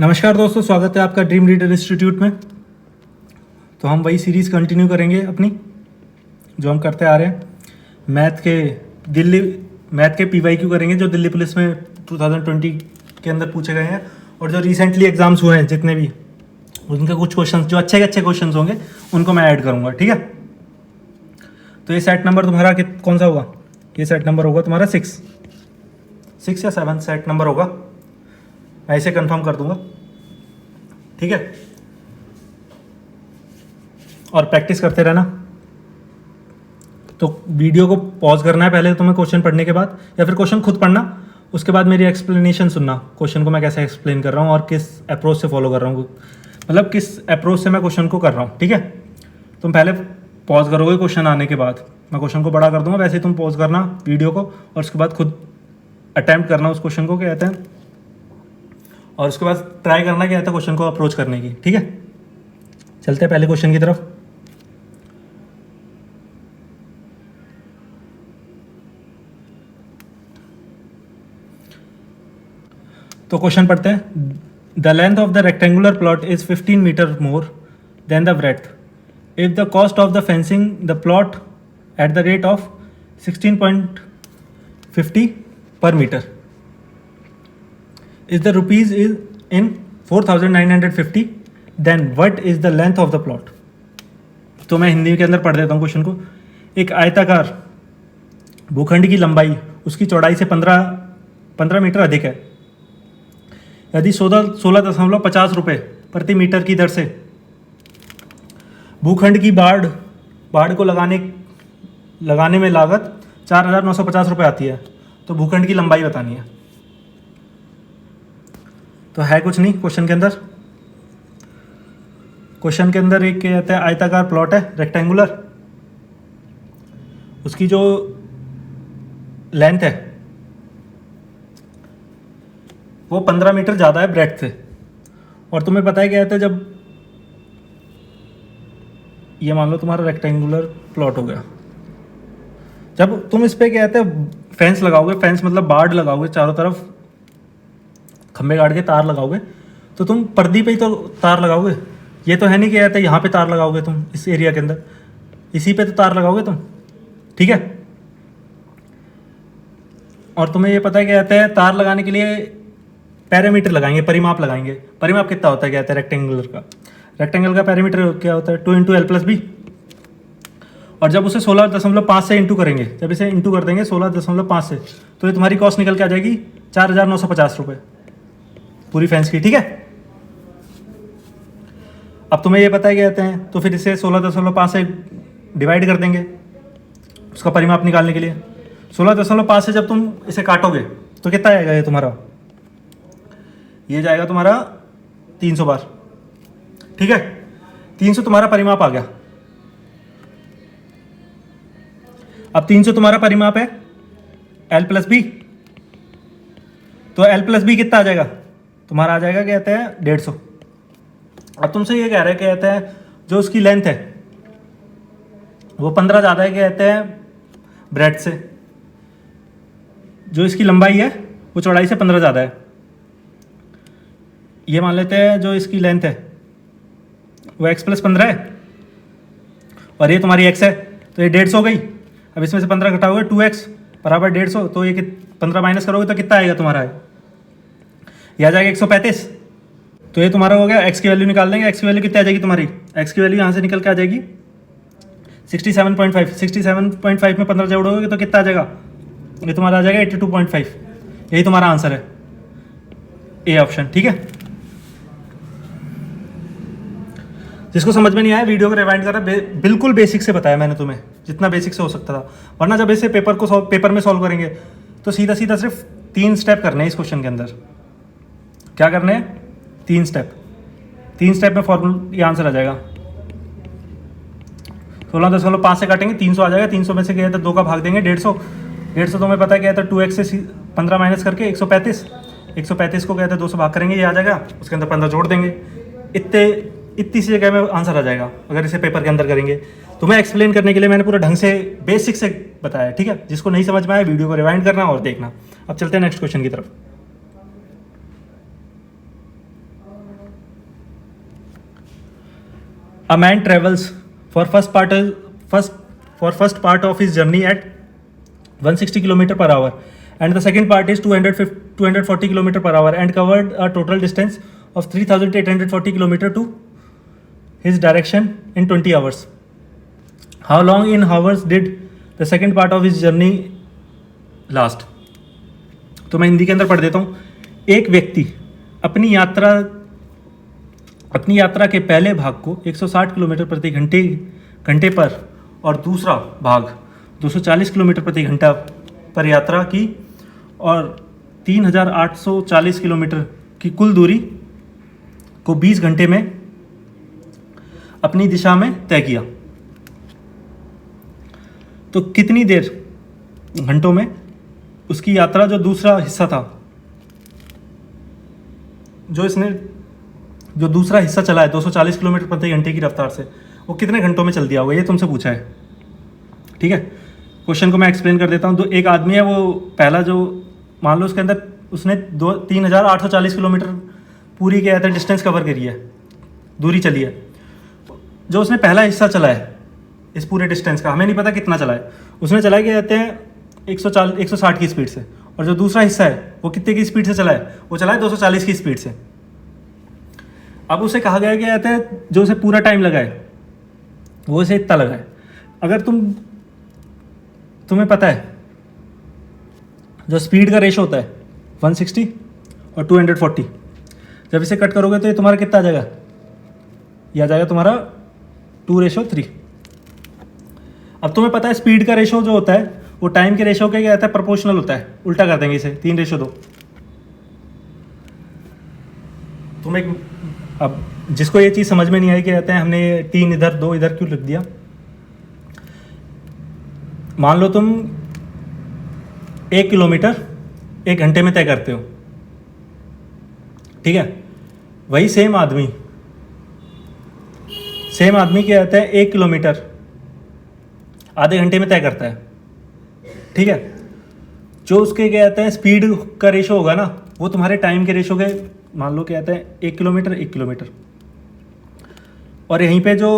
नमस्कार दोस्तों, स्वागत है आपका ड्रीम रीडर इंस्टीट्यूट में। तो हम वही सीरीज़ कंटिन्यू करेंगे अपनी जो हम करते आ रहे हैं। मैथ के PYQ करेंगे जो दिल्ली पुलिस में 2020 के अंदर पूछे गए हैं, और जो रिसेंटली एग्जाम्स हुए हैं जितने भी, उनके कुछ क्वेश्चंस जो अच्छे क्वेश्चंस होंगे उनको मैं ऐड करूँगा। ठीक है, तो ये सेट नंबर तुम्हारा कौन सा होगा? ये सेट नंबर होगा तुम्हारा 6 या 7 सेट नंबर होगा। मैं इसे कंफर्म कर दूंगा। ठीक है, और प्रैक्टिस करते रहना। तो वीडियो को पॉज करना है पहले तुम्हें क्वेश्चन पढ़ने के बाद, या फिर क्वेश्चन खुद पढ़ना, उसके बाद मेरी एक्सप्लेनेशन सुनना, क्वेश्चन को मैं कैसे एक्सप्लेन कर रहा हूँ और किस अप्रोच से फॉलो कर रहा हूँ, मतलब किस अप्रोच से मैं क्वेश्चन को कर रहा हूँ। ठीक है, तुम पहले पॉज करोगे क्वेश्चन आने के बाद, मैं क्वेश्चन को बड़ा कर दूंगा, वैसे ही तुम पॉज करना वीडियो को और उसके बाद खुद अटैम्प्ट करना उस क्वेश्चन को, क्या कहते हैं, और उसके बाद ट्राई करना क्या आता है क्वेश्चन को अप्रोच करने की। ठीक है, चलते हैं पहले क्वेश्चन की तरफ। तो क्वेश्चन पढ़ते हैं। The length of the rectangular plot is 15 metre more than the breadth if the cost of the fencing the plot at the rate of 16.50 per metre is the rupees is in 4950, then what is the length of the plot? तो मैं हिंदी के अंदर पढ़ देता हूँ question को। एक आयताकार भूखंड की लंबाई उसकी चौड़ाई से 15 मीटर अधिक है। यदि 16.50 रुपये प्रति मीटर की दर से भूखंड की बाड़ को लगाने में लागत 4,950 रुपये आती है, तो भूखंड की लंबाई बतानी है। तो है कुछ नहीं क्वेश्चन के अंदर। क्वेश्चन के अंदर एक कहता है आयताकार प्लॉट है रेक्टेंगुलर, उसकी जो लेंथ है वो 15 मीटर ज़्यादा है ब्रेड्थ से। और तुम्हें पता है क्या कहते हैं, जब ये मान लो तुम्हारा रेक्टेंगुलर प्लॉट हो गया, जब तुम इस पर क्या कहते हैं फेंस लगाओगे, फेंस मतलब बाड़ लगाओगे, चारों तरफ खंबे गाड़ के तार लगाओगे, तो तुम पर्दी पे ही तो तार लगाओगे। ये तो है नहीं कि कहते हैं यहाँ पे तार लगाओगे तुम, इस एरिया के अंदर इसी पे तो तार लगाओगे तुम। ठीक है, और तुम्हें ये पता है क्या कहते हैं, तार लगाने के लिए पैरामीटर लगाएंगे, परिमाप लगाएंगे। परिमाप कितना होता है कहते हैं रेक्टेंगुलर का? रेक्टेंगल का पैरामीटर क्या होता है? 2 × L+B। और जब उसे 16.5 से इंटू करेंगे, जब इसे इंटू कर देंगे 16.5 से, तो ये तुम्हारी कॉस्ट निकल के आ जाएगी 4,950 रुपये पूरी फेंस की। ठीक है, अब तुम्हें ये पता है क्या कहते हैं, तो फिर इसे 16.5 से डिवाइड कर देंगे उसका परिमाप निकालने के लिए। 16.5 से जब तुम इसे काटोगे तो कितना आएगा? ये तुम्हारा ये जाएगा तुम्हारा 300 बार। ठीक है, 300 तुम्हारा परिमाप आ गया। अब 300 तुम्हारा परिमाप है L+B, तो L+B कितना आ जाएगा तुम्हारा? आ जाएगा कहते हैं 150। अब तुमसे ये कह रहे हैं कहते हैं जो उसकी लेंथ है वो 15 ज़्यादा है कहते हैं ब्रेड से, जो इसकी लंबाई है वो चौड़ाई से 15 ज़्यादा है। ये मान लेते हैं जो इसकी लेंथ है वो x+15 है, और ये तुम्हारी x है, तो ये 150 हो गई। अब इसमें से 15 घटाओगे 2x बराबर 150, तो ये 15 माइनस करोगे तो कितना आएगा तुम्हारा? ये आ जाएगा 135। तो ये तुम्हारा हो गया। x की वैल्यू निकाल देंगे। x की वैल्यू कितनी आ जाएगी तुम्हारी? x की वैल्यू यहाँ से निकल के आ जाएगी 67.5। 67.5 में 15 जोड़ोगे तो कितना आ जाएगा? ये तुम्हारा आ जाएगा 82.5। यही तुम्हारा आंसर है, ए ऑप्शन। ठीक है, जिसको समझ में नहीं आया वीडियो को रिवाइंड करा, बिल्कुल बेसिक से बताया मैंने तुम्हें, जितना बेसिक से हो सकता था। वरना जब इसे पेपर में सॉल्व करेंगे तो सीधा सिर्फ 3 स्टेप करने हैं इस क्वेश्चन के अंदर। क्या करने हैं? 3 स्टेप। 3 स्टेप में फॉर्मूला ये आंसर आ जाएगा। 16.5 से काटेंगे 300 आ जाएगा। 300 में से क्या है तो 2 का भाग देंगे 150 तो हमें पता है क्या है 2x से 15 माइनस करके 135 को कहते हैं 2 से भाग करेंगे, ये आ जाएगा। उसके अंदर 15 जोड़ देंगे। इतनी सी जगह में आंसर आ जाएगा अगर इसे पेपर के अंदर करेंगे। तुम्हें एक्सप्लेन करने के लिए मैंने पूरा ढंग से बेसिक से बताया। ठीक है, जिसको नहीं समझ में आया वीडियो को रिवाइंड करना और देखना। अब चलते हैं नेक्स्ट क्वेश्चन की तरफ। A man travels for first part of his journey at 160 km per hour, and the second part is 240 km per hour, and covered a total distance of 3,840 km to his direction in 20 hours. How long in hours did the second part of his journey last? तो मैं हिंदी के अंदर पढ़ देता हूँ. एक व्यक्ति अपनी यात्रा के पहले भाग को 160 किलोमीटर प्रति घंटे पर और दूसरा भाग 240 किलोमीटर प्रति घंटा पर यात्रा की और 3,840 किलोमीटर की कुल दूरी को 20 घंटे में अपनी दिशा में तय किया. तो कितनी देर घंटों में उसकी यात्रा जो दूसरा हिस्सा था, जो दूसरा हिस्सा चला है 240 किलोमीटर प्रति घंटे की रफ्तार से, वो कितने घंटों में चल दिया होगा, ये तुमसे पूछा है. ठीक है, क्वेश्चन को मैं एक्सप्लेन कर देता हूँ. तो एक आदमी है, वो पहला जो मान लो उसके अंदर उसने 3,840 किलोमीटर पूरी क्या है डिस्टेंस कवर करी है, दूरी चली है. जो उसने पहला हिस्सा चला है इस पूरे डिस्टेंस का, हमें नहीं पता कितना चला है, उसने चला क्या कहते हैं 160 की स्पीड से. और जो दूसरा हिस्सा है वो कितने की स्पीड से चला है, वो चला है 240 की स्पीड से. अब उसे कहा गया कि कहते हैं जो उसे पूरा टाइम लगा है वो उसे इतना लगा है. अगर तुम्हें पता है जो स्पीड का रेशो होता है 160 और 240, जब इसे कट करोगे तो ये तुम्हारा कितना आ जाएगा, यह आ जाएगा तुम्हारा 2:3. अब तुम्हें पता है स्पीड का रेशो जो होता है वो टाइम के रेशो के क्या कहता है प्रोपोर्शनल होता है. उल्टा कर देंगे इसे 3:2. तुम एक अब जिसको ये चीज़ समझ में नहीं आई कि कहते हैं हमने 3 इधर 2 इधर क्यों लिख दिया. मान लो तुम 1 किलोमीटर 1 घंटे में तय करते हो, ठीक है. वही सेम आदमी क्या कहते हैं 1 किलोमीटर आधे घंटे में तय करता है. ठीक है, जो उसके क्या कहते हैं स्पीड का रेशो होगा ना, वो तुम्हारे टाइम के रेशो के मान लो क्या कहते हैं 1 किलोमीटर. और यहीं पे जो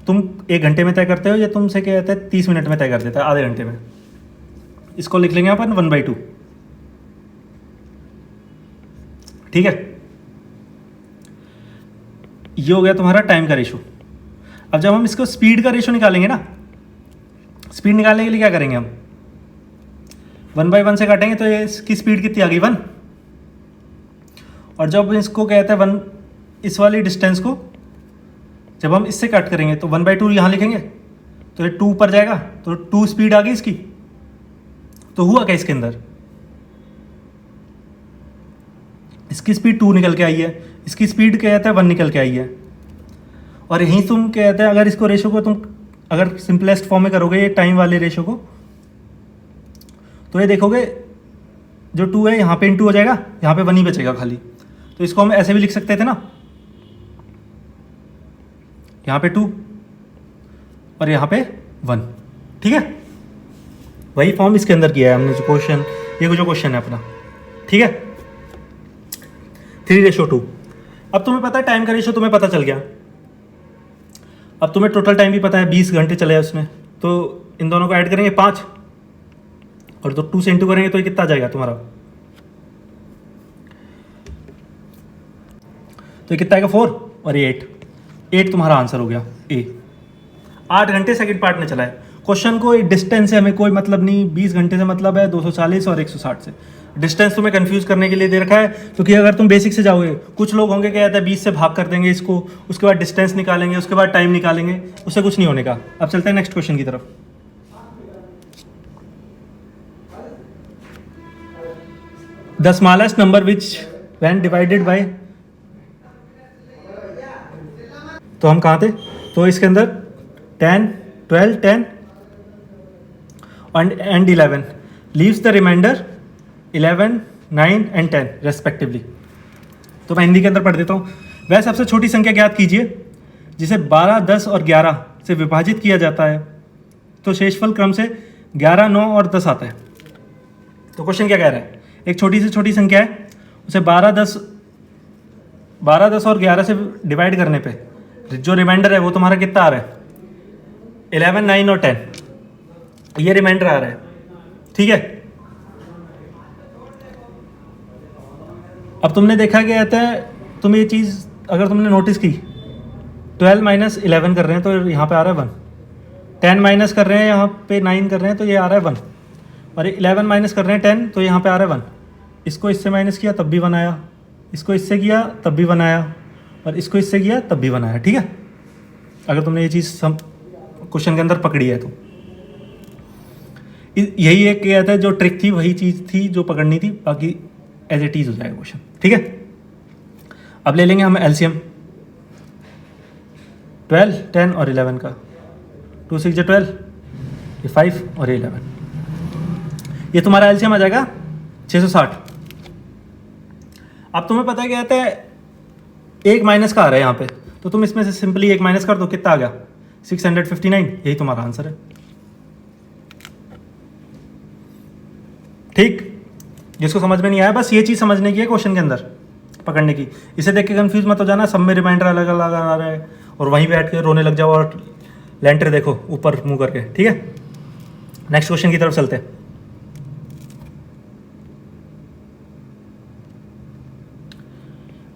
तुम 1 घंटे में तय करते हो, ये तुमसे क्या कहते हैं 30 मिनट में तय कर देता है, आधे घंटे में. इसको लिख लेंगे अपन 1/2. ठीक है, ये हो गया तुम्हारा टाइम का रेशो. अब जब हम इसको स्पीड का रेशो निकालेंगे ना, स्पीड निकालने के लिए क्या करेंगे हम 1/1 से काटेंगे तो ये इसकी स्पीड कितनी आ गई 1. और जब इसको कहते हैं 1 इस वाली डिस्टेंस को जब हम इससे कट करेंगे तो 1/2 यहाँ लिखेंगे तो ये 2 पर जाएगा, तो 2 स्पीड आ गई इसकी. तो हुआ क्या इसके अंदर, इसकी स्पीड 2 निकल के आई है, इसकी स्पीड क्या कहता है 1 निकल के आई है. और यहीं तुम क्या कहते हैं अगर इसको रेशो को तुम अगर सिंपलेस्ट फॉर्म में करोगे ये टाइम वाले रेशो को, तो ये देखोगे जो 2 है यहाँ पे इन 2 हो जाएगा, यहाँ पे 1 ही बचेगा खाली. तो इसको हम ऐसे भी लिख सकते थे ना, यहाँ पे 2 और यहाँ पे 1. ठीक है, वही फॉर्म इसके अंदर किया है हमने जो क्वेश्चन, ये जो क्वेश्चन है अपना. ठीक है, 3:2. अब तुम्हें पता है टाइम का रेशो तुम्हें पता चल गया. अब तुम्हें टोटल टाइम भी पता है 20 घंटे चले हैं उसने, तो इन दोनों को ऐड करेंगे 5 और तो 2 से इंटू करेंगे तो ये कितना आ जाएगा तुम्हारा, तो ये कितना आएगा 4 और ये 8 तुम्हारा आंसर हो गया ए. 8 घंटे सेकंड पार्ट में चला है. क्वेश्चन को डिस्टेंस से हमें कोई मतलब नहीं, 20 घंटे से मतलब है 240 और 160 से. डिस्टेंस तुम्हें कंफ्यूज करने के लिए दे रखा है, क्योंकि अगर तुम बेसिक से जाओगे, कुछ लोग होंगे क्या कहता है 20 से भाग कर देंगे इसको, उसके बाद डिस्टेंस निकालेंगे, उसके बाद टाइम निकालेंगे, उससे कुछ नहीं होने का. अब चलते हैं नेक्स्ट क्वेश्चन की तरफ. The smallest number which when divided by, तो हम कहाँ थे, तो इसके अंदर 10, 12, 10 and 11 leaves the remainder 11, 9 and 10 respectively. तो मैं हिंदी के अंदर पढ़ देता हूँ. वह सबसे छोटी संख्या ज्ञात कीजिए जिसे 12, 10 और 11 से विभाजित किया जाता है, तो शेषफल क्रम से 11, 9 और 10 आता है. तो क्वेश्चन क्या कह रहा है, एक छोटी से छोटी संख्या है, उसे 12, 10 और 11 से डिवाइड करने पे जो रिमाइंडर है वो तुम्हारा कितना आ रहा है, 11, 9 और 10, ये रिमाइंडर आ रहा है। ठीक है, अब तुमने देखा क्या कहता है, तुम ये चीज़ अगर तुमने नोटिस की, 12 माइनस 11 कर रहे हैं तो यहाँ पे आ रहा है 1, 10 माइनस कर रहे हैं यहाँ पे 9 कर रहे हैं तो ये आ रहा है 1, और 11 माइनस कर रहे हैं 10 तो यहाँ पे आ रहा है 1। इसको इससे माइनस किया तब भी 1 आया, इसको इससे किया तब भी 1 आया, और इसको इससे किया तब भी 1 आया। ठीक है, अगर तुमने ये चीज़ सब क्वेश्चन के अंदर पकड़ी है तो यही एक क्या कहता है जो ट्रिक थी, वही चीज़ थी जो पकड़नी थी, बाकी एज इट इज़ हो जाएगा क्वेश्चन। ठीक है, अब ले लेंगे हम एलसीएम 12, 10 और 11 का। 2 6 12, ये 5 और ये 11, ये तुम्हारा एलसीएम आ जाएगा 660। अब तुम्हें पता है क्या कहता है, एक माइनस का आ रहा है यहाँ पे, तो तुम इसमें से सिंपली एक माइनस कर दो, कितना आ गया 659, यही तुम्हारा आंसर है। ठीक, जिसको समझ में नहीं आया बस ये चीज़ समझने की है क्वेश्चन के अंदर पकड़ने की, इसे देख के कंफ्यूज मत हो जाना, सब में रिमाइंडर अलग अलग आ रहा है और वहीं बैठ के रोने लग जाओ और लेंटर देखो ऊपर मुंह करके। ठीक है, नेक्स्ट क्वेश्चन की तरफ चलते हैं।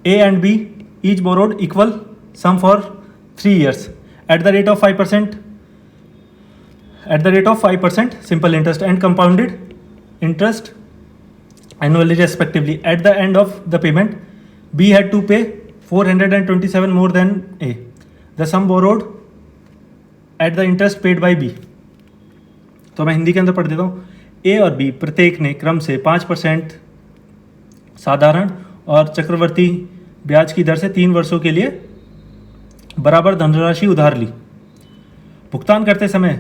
A and B each borrowed equal sum for 3 years at the rate of 5%, simple interest and compounded interest annually respectively. At the end of the payment, B had to pay 427 more than A. The sum borrowed at the interest paid by B. तो मैं हिंदी के अंदर पढ़ देता हूँ। A और B प्रत्येक ने क्रम से 5% साधारण और चक्रवर्ती ब्याज की दर से 3 वर्षों के लिए बराबर धनराशि उधार ली। भुगतान करते समय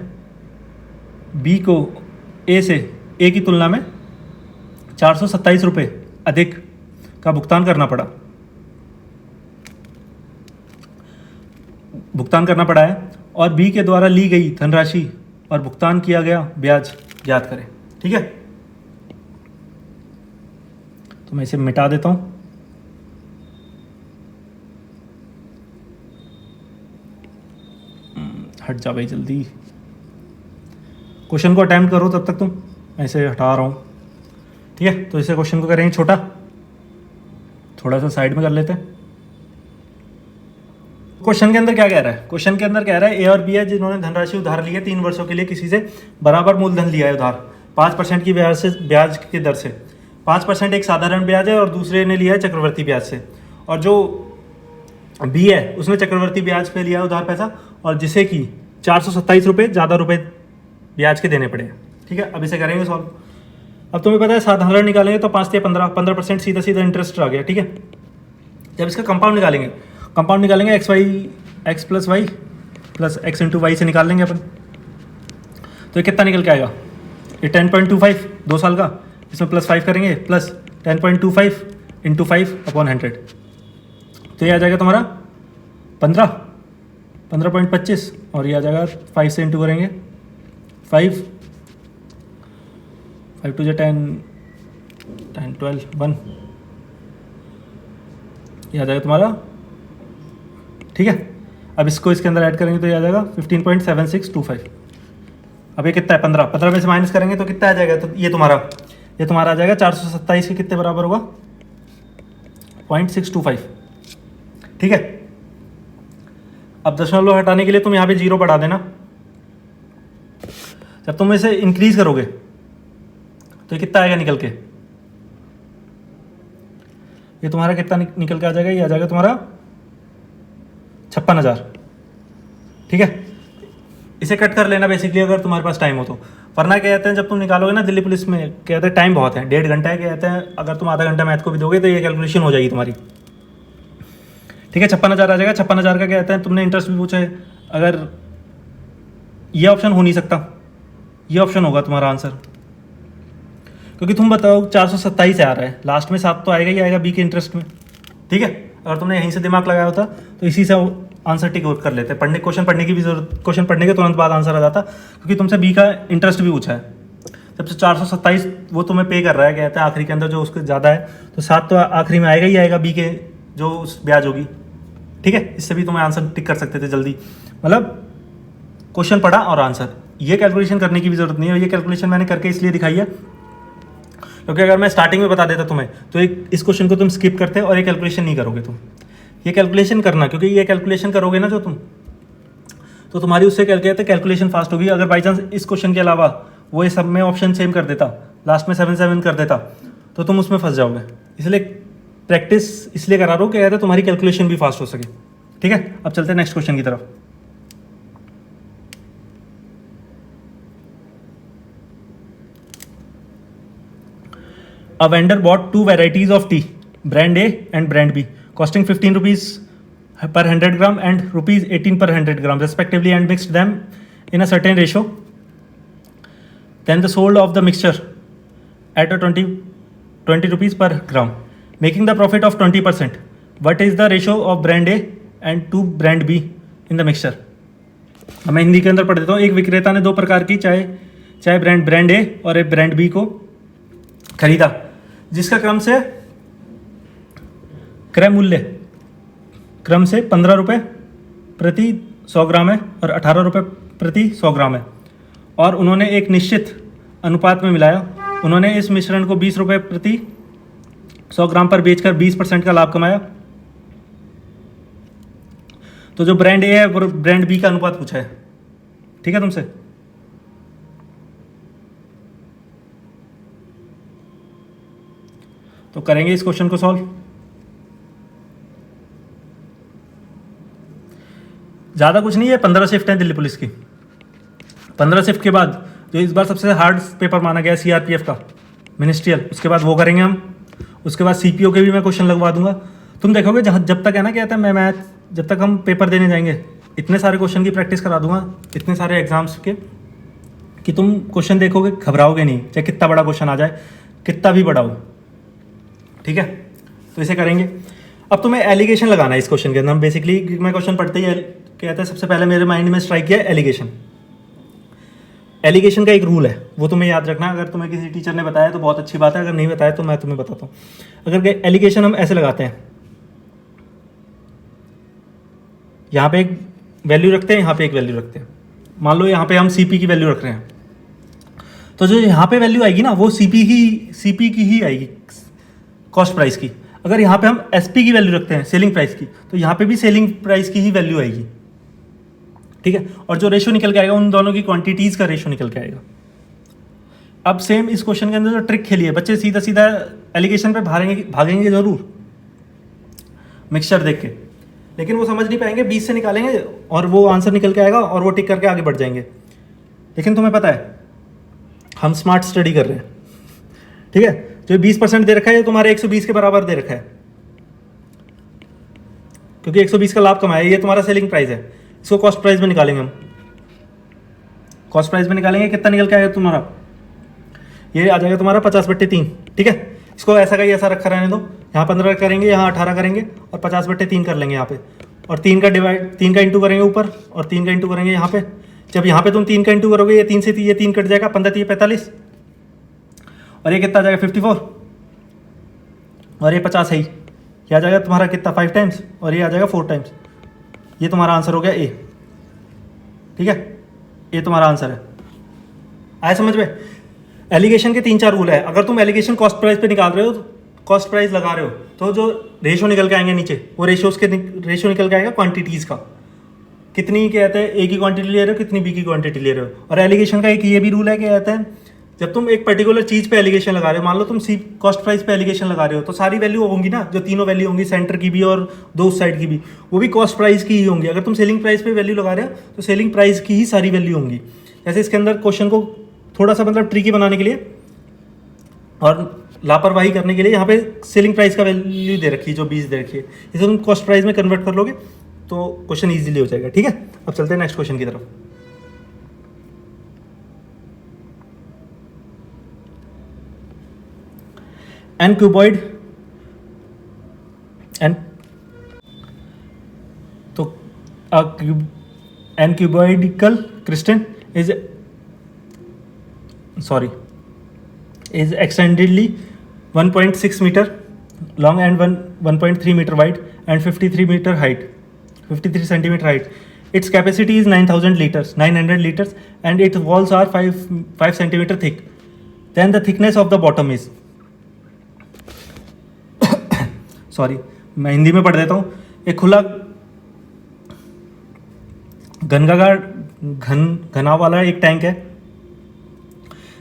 बी को ए की तुलना में 427 रुपये अधिक का भुगतान करना पड़ा है और बी के द्वारा ली गई धनराशि और भुगतान किया गया ब्याज ज्ञात करें। ठीक है, तो मैं इसे मिटा देता हूं। हट जा भाई जल्दी, क्वेश्चन को अटेम्प्ट करो तब तक तुम, ऐसे हटा रहा हूँ। ठीक है, तो इसे क्वेश्चन को करेंगे छोटा, थोड़ा सा साइड में कर लेते हैं। क्वेश्चन के अंदर क्या कह रहा है, क्वेश्चन के अंदर कह रहा है ए और बी है जिन्होंने धनराशि उधार ली है 3 वर्षों के लिए, किसी से बराबर मूलधन लिया है उधार 5% की ब्याज की दर से। 5% एक साधारण ब्याज है और दूसरे ने लिया है चक्रवर्ती ब्याज से, और जो बी है उसने चक्रवर्ती ब्याज पे लिया उधार पैसा, और जिसे कि 427 रुपये ज़्यादा रुपये ब्याज के देने पड़े। ठीक है, अब इसे करेंगे सॉल्व। अब तुम्हें पता है साधारण निकालेंगे तो 5 से 15% सीधा सीधा इंटरेस्ट आ गया। ठीक है, जब इसका कंपाउंड निकालेंगे x plus y plus x into y से निकाल लेंगे अपन, तो ये कितना निकल के आएगा, ये 10.25 2 साल का, इसमें +5 करेंगे प्लस 10.25 इंटू 5/100, तो ये आ जाएगा तुम्हारा 15.25, और ये आ जाएगा 5 से इंटू करेंगे 5 2 10 12 1, ये आ जाएगा तुम्हारा। ठीक है, अब इसको इसके अंदर ऐड करेंगे तो ये आ जाएगा 15.7625। अब ये कितना है 15 में से माइनस करेंगे तो कितना आ जाएगा, तो ये तुम्हारा आ जाएगा 427 के कितने बराबर होगा 0.625। ठीक है, अब दशमलव हटाने के लिए तुम यहाँ पे 0 बढ़ा देना। जब तुम इसे इंक्रीज करोगे तो ये कितना आएगा निकल के, ये तुम्हारा कितना निकल के आ जाएगा, ये आ जाएगा तुम्हारा 56,000। ठीक है, इसे कट कर लेना बेसिकली अगर तुम्हारे पास टाइम हो तो, वरना क्या कहते हैं जब तुम निकालोगे ना दिल्ली पुलिस में, कहते हैं टाइम बहुत है, 1.5 घंटा है, कहते हैं अगर तुम आधा घंटा मैथ को भी दोगे तो ये कैलकुलेशन हो जाएगी तुम्हारी। ठीक है, 56,000 आ जाएगा। 56,000 का कहते हैं, तुमने इंटरेस्ट भी पूछा है, अगर ये ऑप्शन हो नहीं सकता, ये ऑप्शन होगा तुम्हारा आंसर, क्योंकि तुम बताओ 427 आ रहा है, लास्ट में 7 तो आएगा ही आएगा बी के इंटरेस्ट में। ठीक है, अगर तुमने यहीं से दिमाग लगाया होता तो इसी से आंसर टिक कर लेते, क्वेश्चन पढ़ने की भी जरूरत, क्वेश्चन पढ़ने के तुरंत बाद आंसर आ जाता, क्योंकि तुमसे बी का इंटरेस्ट भी पूछा है। जब से 427 वो तुम्हें पे कर रहा है, कहता है आखिरी के अंदर जो उसके ज़्यादा है, तो 7 तो आखिरी में आएगा ही आएगा बी के जो ब्याज होगी। ठीक है, इससे भी तुम्हें आंसर टिक कर सकते थे जल्दी, मतलब क्वेश्चन पढ़ा और आंसर, ये कैलकुलेशन करने की भी जरूरत नहीं है। ये कैलकुलेशन मैंने करके इसलिए दिखाई है क्योंकि अगर मैं स्टार्टिंग में बता देता तुम्हें तो एक इस क्वेश्चन को तुम स्किप करते और ये कैलकुलेशन नहीं करोगे तुम। ये कैलकुलेशन करना, क्योंकि ये कैलकुलेशन करोगे ना जो तुम, तो तुम्हारी उससे क्या कहते हैं कैलकुलेशन फास्ट होगी। अगर बाई चांस इस क्वेश्चन के अलावा वो ये सब में ऑप्शन सेम कर देता, लास्ट में 7 कर देता, तो तुम उसमें फंस जाओगे। इसलिए प्रैक्टिस इसलिए करा रहा हूँ कि तुम्हारी कैलकुलेशन भी फास्ट हो सके। ठीक है, अब चलते हैं नेक्स्ट क्वेश्चन की तरफ। A vendor bought 2 varieties of tea, brand A and brand B, costing 15 rupees per 100 gram and rupees 18 per 100 gram respectively, and mixed them in a certain ratio. Then the sold of the mixture at a 20 rupees per gram, making the profit of 20%. What is the ratio of brand A and to brand B in the mixture? अब मैं हिंदी के अंदर पढ़ देता हूँ। एक विक्रेता ने दो प्रकार की चाय ब्रांड ए और एक ब्रांड बी को खरीदा, जिसका क्रम से 15 रुपये प्रति 100 ग्राम है और 18 रुपये प्रति 100 ग्राम है, और उन्होंने एक निश्चित अनुपात में मिलाया। उन्होंने इस मिश्रण को 20 रुपये प्रति 100 ग्राम पर बेचकर 20% का लाभ कमाया। तो जो ब्रांड ए है वो ब्रांड बी का अनुपात पूछा है। ठीक है तुमसे, तो करेंगे इस क्वेश्चन को सॉल्व। ज़्यादा कुछ नहीं है, 15 शिफ्ट है दिल्ली पुलिस की। 15 शिफ्ट के बाद जो इस बार सबसे हार्ड पेपर माना गया सीआरपीएफ का मिनिस्ट्रियल, उसके बाद वो करेंगे हम। उसके बाद सीपीओ के भी मैं क्वेश्चन लगवा दूंगा। तुम देखोगे जब तक है ना, क्या कहता है, मैं मैथ जब तक हम पेपर देने जाएंगे इतने सारे क्वेश्चन की प्रैक्टिस करा दूंगा, इतने सारे एग्जाम्स के, कि तुम क्वेश्चन देखोगे घबराओगे नहीं, चाहे कितना बड़ा क्वेश्चन आ जाए, कितना भी बड़ा हो। ठीक है, तो इसे करेंगे। अब तुम्हें एलिगेशन लगाना है इस क्वेश्चन के अंदर। हम बेसिकली मैं क्वेश्चन पढ़ते ही कहता है, सबसे पहले मेरे माइंड में स्ट्राइक किया एलिगेशन। एलिगेशन का एक रूल है, वो तुम्हें याद रखना। अगर तुम्हें किसी टीचर ने बताया तो बहुत अच्छी बात है, अगर नहीं बताया तो मैं तुम्हें बताता हूँ। अगर एलिगेशन हम ऐसे लगाते हैं, यहाँ पे एक वैल्यू रखते हैं, यहाँ पे एक वैल्यू रखते हैं। मान लो यहाँ पे हम सीपी की वैल्यू रख रहे हैं, तो जो यहाँ पे वैल्यू आएगी ना वो सीपी की ही आएगी, कॉस्ट प्राइस की। अगर यहाँ पे हम एसपी की वैल्यू रखते हैं, सेलिंग प्राइस की, तो यहाँ पे भी सेलिंग प्राइस की ही वैल्यू आएगी। ठीक है, और जो रेशो निकल के आएगा उन दोनों की क्वांटिटीज का रेशो निकल के आएगा। अब सेम इस क्वेश्चन के अंदर जो ट्रिक खेली है, बच्चे सीधा सीधा एलिगेशन पे भागेंगे जरूर मिक्सचर देख के, लेकिन वो समझ नहीं पाएंगे, 20 से निकालेंगे और वो आंसर निकल के आएगा और वो टिक करके आगे बढ़ जाएंगे। लेकिन तुम्हें पता है हम स्मार्ट स्टडी कर रहे हैं। ठीक है, जो 20% दे रखा है ये तुम्हारे 120 के बराबर दे रखा है, क्योंकि 120 का लाभ कमाया, ये तुम्हारा सेलिंग प्राइस है। इसको कॉस्ट प्राइस में निकालेंगे हम। कॉस्ट प्राइस में निकालेंगे, कितना निकल के आएगा तुम्हारा, ये आ जाएगा तुम्हारा 50/3। ठीक है, इसको ऐसा का ही ऐसा रखा रहने दो। यहाँ 15 करेंगे, यहाँ 18 करेंगे और 50/3 कर लेंगे यहाँ पे, और 3 का इंटू करेंगे ऊपर और 3 का इंटू करेंगे यहाँ पे। जब यहाँ पे तुम 3 का इंटू करोगे, ये 3 से ये 3 कट जाएगा, 15 45, और ये कितना आ जाएगा 54, और ये 50 है ही, ये आ जाएगा तुम्हारा कितना 5 टाइम्स, और ये आ जाएगा 4 टाइम्स। ये तुम्हारा आंसर हो गया ए। ठीक है, ये तुम्हारा आंसर है। आया समझ में? एलिगेशन के 3-4 रूल है। अगर तुम एलिगेशन कॉस्ट प्राइस पे निकाल रहे हो, कॉस्ट प्राइस लगा रहे हो, तो जो रेशो निकल के आएंगे नीचे, वो रेशो निकल के आएगा क्वांटिटीज़ का। कितनी कहते हैं ए की क्वांटिटी ले रहे हो, कितनी बी की क्वांटिटी ले रहे हो। और एलिगेशन का एक ये भी रूल है कि कहते हैं जब तुम एक पर्टिकुलर चीज़ पे एलिगेशन लगा रहे हो, मान लो तुम कॉस्ट प्राइस पे एलिगेशन लगा रहे हो, तो सारी वैल्यू होंगी ना, जो तीनों वैल्यू होंगी, सेंटर की भी और दो उस साइड की भी, वो भी कॉस्ट प्राइस की ही होंगी। अगर तुम सेलिंग प्राइस पे वैल्यू लगा रहे हो तो सेलिंग प्राइस की ही सारी वैल्यू होंगी। जैसे इसके अंदर क्वेश्चन को थोड़ा सा मतलब ट्रिकी बनाने के लिए और लापरवाही करने के लिए यहाँ पे सेलिंग प्राइस का वैल्यू दे रखी है, जो 20 दे रखी है, इसे तुम कॉस्ट प्राइस में कन्वर्ट कर लोगे तो क्वेश्चन ईजिली हो जाएगा। ठीक है, अब चलते हैं नेक्स्ट क्वेश्चन की तरफ। An cuboidal crystal is extendedly 1.6 meter long and 1.3 meter wide and 53 meter height. 53 centimetre height. Its capacity is 9,000 liters, 900 liters, and its walls are 5 centimeter thick. Then the thickness of the bottom is. Sorry, मैं हिंदी में पढ़ देता हूँ. एक खुला घनाव वाला एक tank है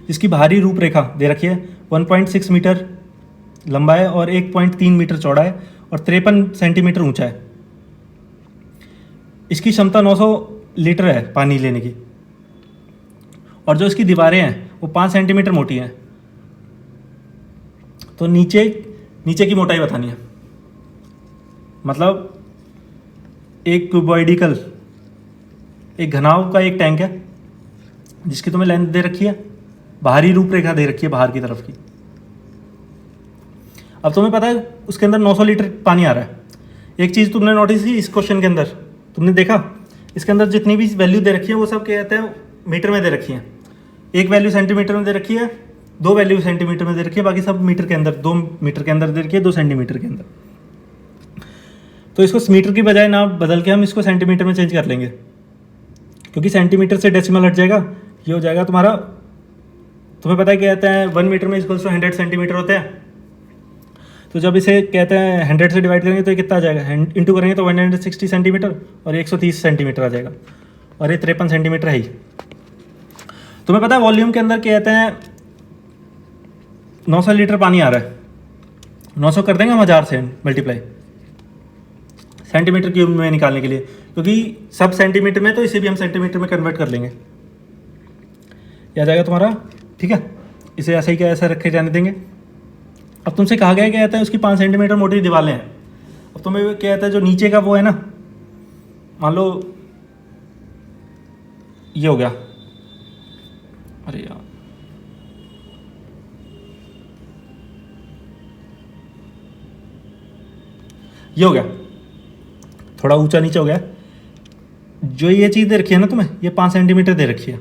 जिसकी बाहरी रूपरेखा दे रखी है. 1.6 मीटर लंबा है और 1.3 मीटर चौड़ा है और 53 सेंटीमीटर ऊंचा है. इसकी क्षमता 900 लीटर है पानी लेने की, और जो इसकी दीवारें हैं वो 5 सेंटीमीटर मोटी हैं. तो नीचे की मोटाई बतानी है. मतलब एक क्यूबॉइडिकल, एक घनाव का एक टैंक है जिसकी तुम्हें लेंथ दे रखी है, बाहरी रूपरेखा दे रखी है बाहर की तरफ की. अब तुम्हें पता है उसके अंदर 900 लीटर पानी आ रहा है. एक चीज़ तुमने नोटिस की इस क्वेश्चन के अंदर, तुमने देखा इसके अंदर जितनी भी वैल्यू दे रखी है वो सब क्या कहते हैं मीटर में दे रखी है. एक वैल्यू सेंटीमीटर में दे रखी है, 2 वैल्यू सेंटीमीटर में दे रखी है, बाकी सब मीटर के अंदर, 2 मीटर के अंदर दे रखी है, 2 सेंटीमीटर के अंदर. तो इसको मीटर की बजाय ना बदल के हम इसको सेंटीमीटर में चेंज कर लेंगे, क्योंकि सेंटीमीटर से डेसिमल हट जाएगा. ये हो जाएगा तुम्हारा, तुम्हें पता है क्या कहते हैं 1 मीटर में इक्वल्स टू 100 सेंटीमीटर होते हैं. तो जब इसे कहते हैं 100 से डिवाइड करेंगे तो ये कितना आ जाएगा, इंटू करेंगे तो 160 सेंटीमीटर और 130 सेंटीमीटर आ जाएगा, और ये 53 सेंटीमीटर है ही. तुम्हें पता है वॉल्यूम के अंदर क्या कहते हैं 900 लीटर पानी आ रहा है. 900 कर देंगे हम 1000 से मल्टीप्लाई सेंटीमीटर क्यूब में निकालने के लिए, क्योंकि सब सेंटीमीटर में, तो इसे भी हम सेंटीमीटर में कन्वर्ट कर लेंगे. यह आ जाएगा तुम्हारा, ठीक है. इसे ऐसा ही क्या ऐसा रखे जाने देंगे. अब तुमसे कहा गया क्या कहता है उसकी 5 सेंटीमीटर मोटी दीवारें हैं. अब तुम्हें क्या कहता है जो नीचे का वो है ना, मान लो ये हो गया, अरे यार ये हो गया, थोड़ा ऊंचा नीचे हो गया. जो ये चीज़ दे रखी है ना तुम्हें, ये 5 सेंटीमीटर दे रखी है.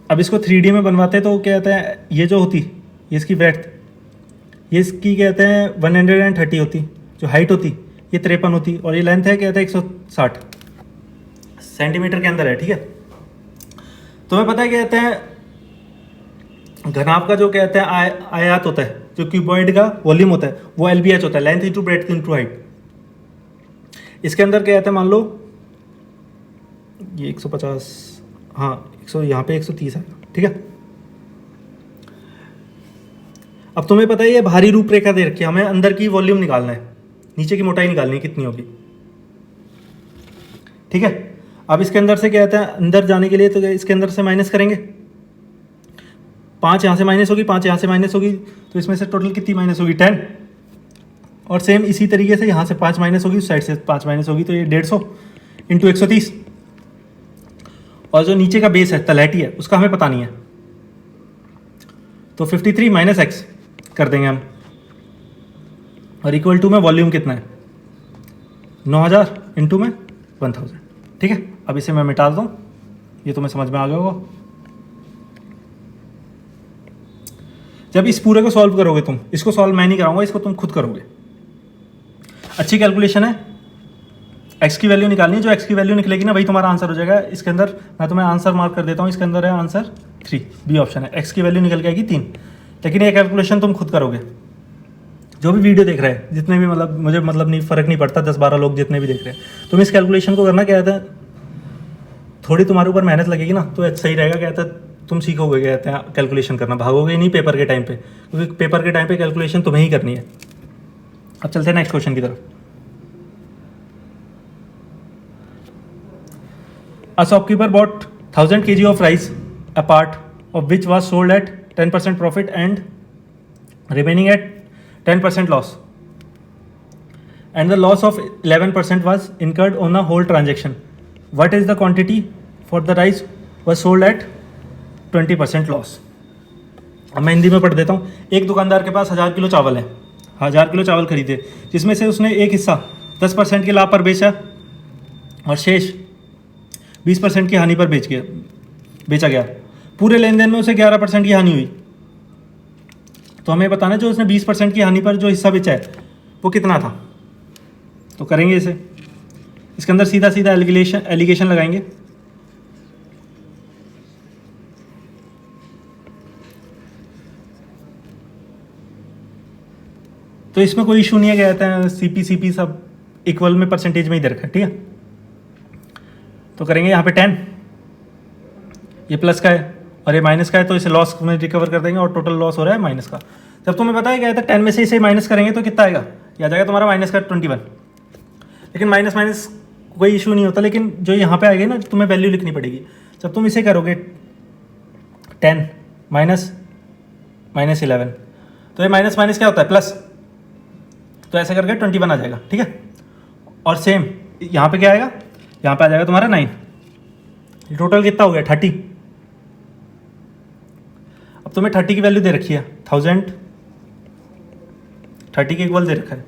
अब इसको 3D में बनवाते हैं तो क्या कहते हैं ये जो होती, ये इसकी ब्रेड्थ, ये इसकी कहते हैं 130 होती, जो हाइट होती ये 53 होती, और ये लेंथ है कहते हैं 160 सेंटीमीटर के अंदर है, ठीक है. तुम्हें पता है क्या कहते हैं घनाभ का जो कहते हैं आयात होता है, जो क्यूबॉइड का वॉल्यूम होता है वो LBH होता है, length into breadth into height. इसके अंदर क्या कहते हैं मान लो ये 150, हाँ 100, यहाँ पे 130 आएगा, ठीक है. अब तुम्हें पता है ये बाहरी रूपरेखा दे रखी है, हमें अंदर की वॉल्यूम निकालना है, नीचे की मोटाई निकालनी है कितनी होगी, ठीक है. अब इसके अंदर से क्या कहते हैं अंदर जाने के लिए तो इसके अंदर से माइनस करेंगे, 5 यहाँ से माइनस होगी, 5 यहाँ से माइनस होगी, तो इसमें से टोटल कितनी माइनस होगी 10. और सेम इसी तरीके से यहाँ से 5 माइनस होगी, उस साइड से 5 माइनस होगी, तो ये 150 इंटू 130. और जो नीचे का बेस है तलहटी है उसका हमें पता नहीं है, तो 53 माइनस x कर देंगे हम, और इक्वल टू में वॉल्यूम कितना है 9000 इंटू में 1000, ठीक है. अब इसे मैं मिटा दूँ, ये तुम्हें समझ में आ गया होगा. जब इस पूरे को सॉल्व करोगे तुम, इसको सॉल्व मैं नहीं कराऊंगा, इसको तुम खुद करोगे. अच्छी कैलकुलेशन है, x की वैल्यू निकालनी है, जो x की वैल्यू निकलेगी ना वही तुम्हारा आंसर हो जाएगा. इसके अंदर मैं तुम्हें आंसर मार्क कर देता हूँ, इसके अंदर है आंसर 3, बी ऑप्शन है. x की वैल्यू निकल के आएगी 3, लेकिन ये कैलकुलेशन तुम खुद करोगे. जो भी वीडियो देख रहे हैं, जितने भी, मतलब मुझे मतलब नहीं फ़र्क नहीं पड़ता, 10-12 लोग जितने भी देख रहे हैं, तुम इस कैलकुलेशन को करना क्या कहते हैं, थोड़ी तुम्हारे ऊपर मेहनत लगेगी ना तो सही रहेगा. क्या कहते हैं तुम सीखोगे क्या कहते हैं कैलकुलेशन करना, भागोगे नहीं पेपर के टाइम पे, क्योंकि पेपर के टाइम पे कैलकुलेशन तुम्हें ही करनी है. अब चलते हैं नेक्स्ट क्वेश्चन की तरफ. A shopkeeper bought 1000 kg of rice, a part of which was sold at 10% profit and remaining at 10% loss, and the loss of 11% was incurred on the whole transaction. What is the quantity for the rice was sold at 20% loss? अब मैं हिंदी में पढ़ देता हूँ. एक दुकानदार के पास 1000 kilo चावल है, 1000 किलो चावल खरीदे, जिसमें से उसने एक हिस्सा 10% के लाभ पर बेचा और शेष 20% की हानि पर बेचा गया. पूरे लेन देन में उसे 11% की हानि हुई. तो हमें बताना जो उसने 20% की हानि पर जो हिस्सा बेचा है वो कितना था. तो करेंगे इसे, इसके अंदर सीधा सीधा एलिगेशन लगाएंगे। तो इसमें कोई इशू नहीं है, कहते हैं सीपी सब इक्वल में परसेंटेज में ही दे रखा है, ठीक है। तो करेंगे यहाँ पे 10, ये प्लस का है और ये माइनस का है, तो इसे लॉस में रिकवर कर देंगे और टोटल लॉस हो रहा है माइनस का। जब तुम्हें पता है क्या था 10 में से इसे माइनस करेंगे तो कितना आएगा, ये आ जाएगा तुम्हारा माइनस का 21। लेकिन माइनस माइनस कोई इशू नहीं होता, लेकिन जो यहाँ पे आएगी ना तुम्हें वैल्यू लिखनी पड़ेगी। जब तुम इसे करोगे 10 माइनस माइनस 11, तो ये माइनस माइनस क्या होता है प्लस, तो ऐसे करके 21 आ जाएगा, ठीक है। और सेम यहाँ पे क्या आएगा, यहाँ पे आ जाएगा तुम्हारा 9। टोटल कितना हो गया 30। अब तुम्हें 30 की वैल्यू दे रखी है 1000, 30 के इक्वल दे रखा है,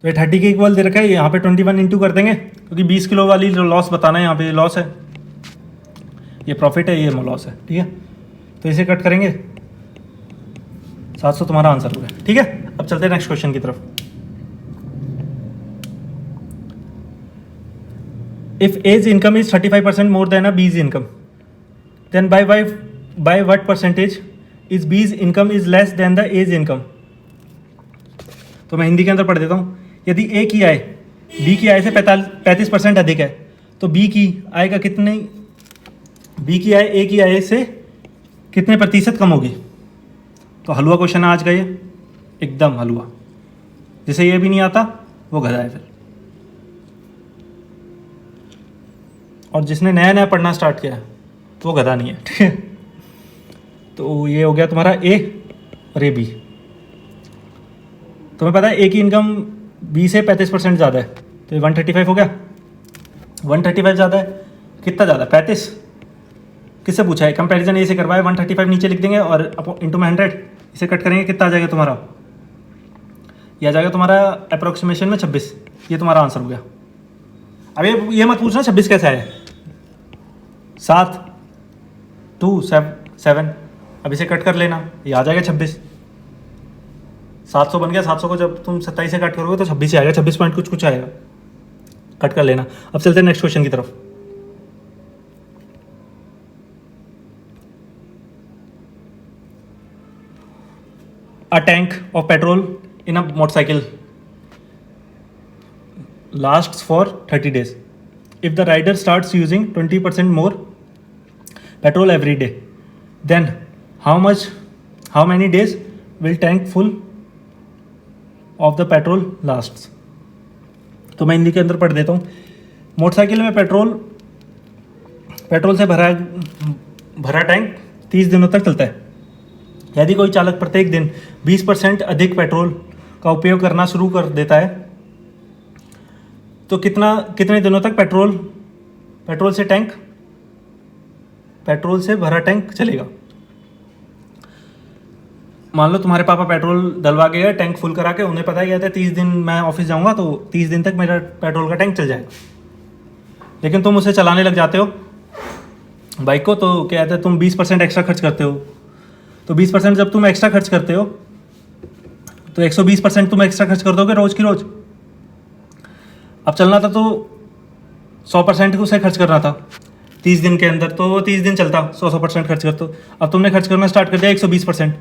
तो ये 30 के इक्वल दे रखा है। यहाँ पे 21 इंटू कर देंगे, क्योंकि 20 किलो वाली जो लॉस बताना है, यहाँ पे लॉस है, ये प्रॉफिट है, ये लॉस है, ठीक है। तो इसे कट करेंगे, 700 तुम्हारा आंसर हो गया, ठीक है। अब चलते हैं नेक्स्ट क्वेश्चन की तरफ। If A's income is 35% more than a B's income, then by what percentage is B's income is less than the A's income. तो मैं हिंदी के अंदर पढ़ देता हूँ। यदि ए की आय बी की आय से 35% अधिक है, तो बी की आय का कितने, बी की आय ए की आय से कितने प्रतिशत कम होगी। तो हलवा क्वेश्चन है आज का ये, एकदम हलवा। जिसे ये भी नहीं आता वो गधा है फिर, और जिसने नया नया पढ़ना स्टार्ट किया है वो गधा नहीं है, ठीक है। तो ये हो गया तुम्हारा ए और ए बी। तुम्हें पता है ए की इनकम बी से 35% ज़्यादा है, तो ये 135 हो गया। 135 ज़्यादा है, कितना ज़्यादा, 35। किससे पूछा है, कंपैरिजन ए से करवाए, 135 नीचे लिख देंगे और इंटू में 100, इसे कट करेंगे, कितना आ जाएगा तुम्हारा, यह आ जाएगा तुम्हारा अप्रोक्सीमेशन में 26। ये तुम्हारा आंसर हो गया। अब ये मत पूछना 26 कैसे आया, 7 2 7। अब इसे कट कर लेना, ये आ जाएगा 26। 700 बन गया, 700 को जब तुम 27 से कट करोगे तो 26 ही आएगा, 26 पॉइंट कुछ आएगा, कट कर लेना। अब चलते हैं नेक्स्ट क्वेश्चन की तरफ। A tank of petrol in a motorcycle lasts for 30 days. If the rider starts using 20% more petrol every day, then how many days will tank full of the petrol lasts? तो मैं हिंदी के अंदर पढ़ देता हूँ। Motorcycle में petrol से भरा टैंक 30 दिनों तक चलता है। यदि कोई चालक प्रत्येक दिन 20% अधिक पेट्रोल का उपयोग करना शुरू कर देता है, तो कितने दिनों तक पेट्रोल से भरा टैंक चलेगा। मान लो तुम्हारे पापा पेट्रोल डलवा के गए, टैंक फुल करा के, उन्हें पता है क्या 30 दिन मैं ऑफिस जाऊंगा तो 30 दिन तक मेरा पेट्रोल का टैंक चल जाएगा। लेकिन तुम उसे चलाने लग जाते हो बाइक को, तो क्या कहते हैं तुम 20% एक्स्ट्रा खर्च करते हो। तो 20% जब तुम एक्स्ट्रा खर्च करते हो तो 120% तुम एक्स्ट्रा खर्च कर दोगे रोज की रोज। अब चलना था तो 100% उसे खर्च करना था 30 दिन के अंदर, तो वो 30 दिन चलता, 100% खर्च कर। तो अब तुमने खर्च करना स्टार्ट कर दिया 120%,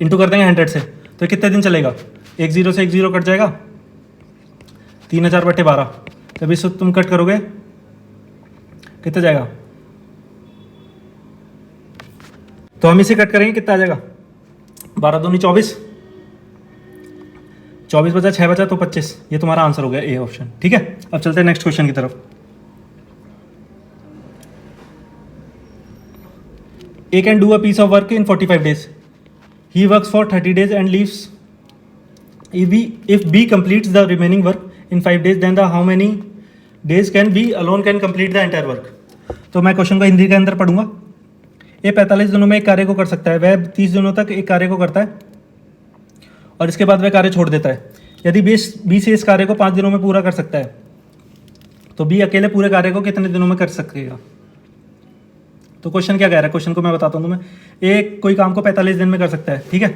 इंटू कर देंगे 100 से, तो कितने दिन चलेगा, 1 0 से 1 0 कट जाएगा, 3000/12। तब इसको तुम कट करोगे कितना जाएगा, तो हम इसे कट करेंगे, कितना आ जाएगा, 12 दूनी 24, 24 बचा, 6 बचा तो 25। ये तुम्हारा आंसर हो गया ए ऑप्शन, ठीक है। अब चलते हैं नेक्स्ट क्वेश्चन की तरफ। A can do a piece of work in 45 days. He works for 30 days and leaves. If B completes the remaining work in 5 days, then how many days can B alone can complete the entire work? तो मैं question को हिंदी के अंदर पढ़ूंगा। ये 45 दिनों में एक कार्य को कर सकता है, वह 30 दिनों तक एक कार्य को करता है और इसके बाद वह कार्य छोड़ देता है। यदि बी से इस कार्य को 5 दिनों में पूरा कर सकता है, तो बी अकेले पूरे कार्य को कितने दिनों में कर सकेगा। तो क्वेश्चन क्या कह रहा है, क्वेश्चन को मैं बताता हूँ तुम्हें। एक कोई काम को 45 दिन में कर सकता है, ठीक है।